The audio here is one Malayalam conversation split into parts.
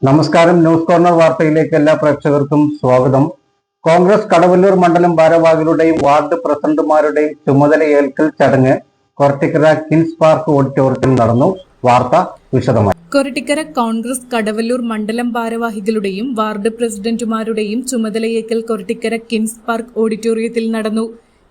നമസ്കാരം. ന്യൂസ് കോർണർ വാർത്തയിലേക്ക് എല്ലാ പ്രേക്ഷകർക്കും സ്വാഗതം. കോൺഗ്രസ് കടവല്ലൂർ മണ്ഡലം ഭാരവാഹികളുടെയും വാർഡ് പ്രസിഡന്റുമാരുടെയും ചുമതലയേൽക്കൽ ചടങ്ങ് കൊരട്ടിക്കര കിൻസ് പാർക്ക് ഓഡിറ്റോറിയത്തിൽ നടന്നു. വാർത്ത വിശദമായി. കൊരട്ടിക്കര കോൺഗ്രസ് കടവല്ലൂർ മണ്ഡലം ഭാരവാഹികളുടെയും വാർഡ് പ്രസിഡന്റുമാരുടെയും ചുമതലയേൽക്കൽ കൊരട്ടിക്കര കിൻസ് പാർക്ക് ഓഡിറ്റോറിയത്തിൽ നടന്നു.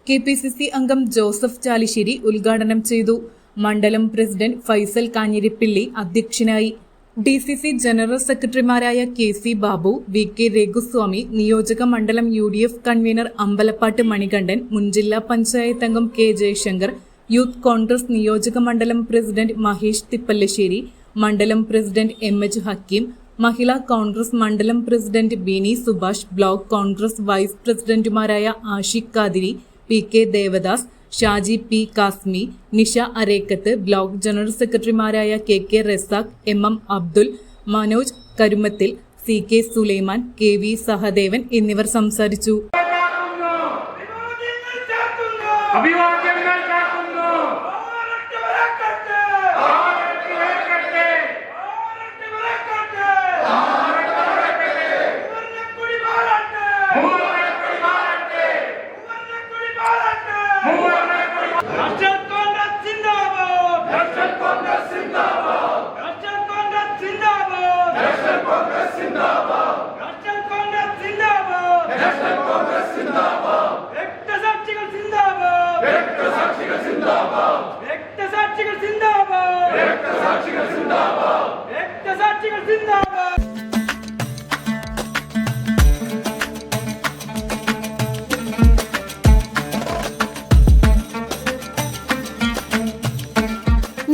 KPCC അംഗം ജോസഫ് ചാലിശ്ശേരി ഉദ്ഘാടനം ചെയ്തു. മണ്ഡലം പ്രസിഡന്റ് ഫൈസൽ കാഞ്ഞിരിപ്പിള്ളി അധ്യക്ഷനായി. DCC ജനറൽ സെക്രട്ടറിമാരായ KC ബാബു, VK രഘുസ്വാമി, നിയോജക മണ്ഡലം UDF കൺവീനർ അമ്പലപ്പാട്ട് മണികണ്ഠൻ, മുൻ ജില്ലാ പഞ്ചായത്ത് അംഗം K ജയശങ്കർ, യൂത്ത് കോൺഗ്രസ് നിയോജക മണ്ഡലം പ്രസിഡന്റ് മഹേഷ് തിപ്പല്ലശ്ശേരി, മണ്ഡലം പ്രസിഡന്റ് MH ഹക്കീം, മഹിളാ കോൺഗ്രസ് മണ്ഡലം president Bini Subhash, block Congress vice പ്രസിഡന്റുമാരായ Ashiq Kadiri, PK Devadas, Shaji P Kasmi, Nisha Arekkath, block general സെക്രട്ടറിമാരായ KK Razak, MM Abdul, Manoj Karumathil, CK Sulaiman, KV Sahadevan എന്നിവർ സംസാരിച്ചു.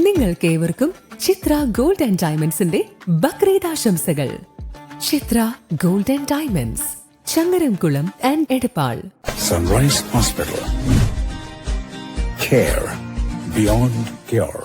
നിങ്ങൾക്കേവർക്കും ചിത്ര ഗോൾഡ് ആൻഡ് ഡയമണ്ട്സിന്റെ ബക്രീദ് ആശംസകൾ. Chitra gold and diamonds, Changaramkulam and Edappal. Sunrise Hospital. Care beyond cure.